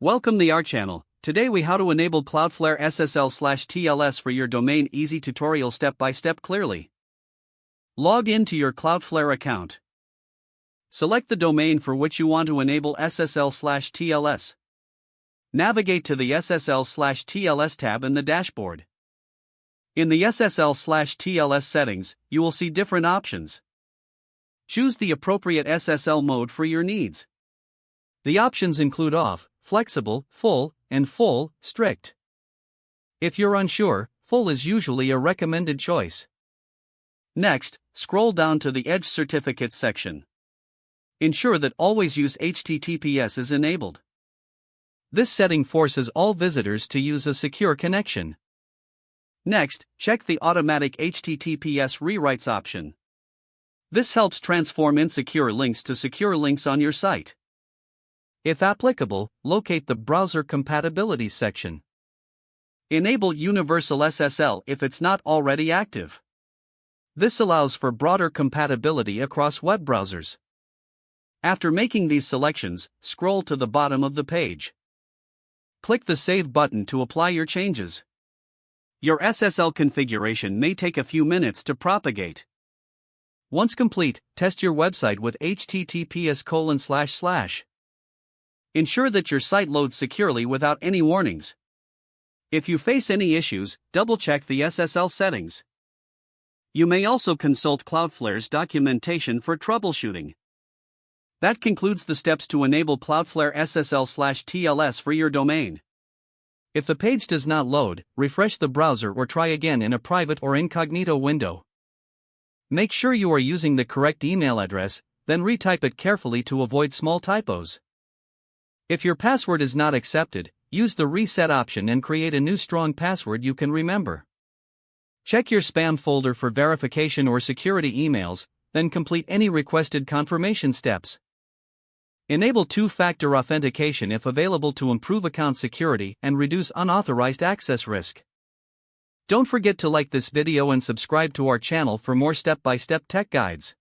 Welcome to our channel. Today we how to enable Cloudflare SSL TLS for your domain. Easy tutorial step by step clearly. Log in to your Cloudflare account. Select the domain for which you want to enable SSL TLS. Navigate to the SSL TLS tab in the dashboard. In the SSL TLS settings, you will see different options. Choose the appropriate SSL mode for your needs. The options include off, flexible, full, and full, strict. If you're unsure, full is usually a recommended choice. Next, scroll down to the Edge Certificates section. Ensure that Always Use HTTPS is enabled. This setting forces all visitors to use a secure connection. Next, check the Automatic HTTPS Rewrites option. This helps transform insecure links to secure links on your site. If applicable, locate the Browser Compatibility section. Enable Universal SSL if it's not already active. This allows for broader compatibility across web browsers. After making these selections, scroll to the bottom of the page. Click the Save button to apply your changes. Your SSL configuration may take a few minutes to propagate. Once complete, test your website with https://. Ensure that your site loads securely without any warnings. If you face any issues, double-check the SSL settings. You may also consult Cloudflare's documentation for troubleshooting. That concludes the steps to enable Cloudflare SSL TLS for your domain. If the page does not load, refresh the browser or try again in a private or incognito window. Make sure you are using the correct email address, then retype it carefully to avoid small typos. If your password is not accepted, use the reset option and create a new strong password you can remember. Check your spam folder for verification or security emails, then complete any requested confirmation steps. Enable two-factor authentication if available to improve account security and reduce unauthorized access risk. Don't forget to like this video and subscribe to our channel for more step-by-step tech guides.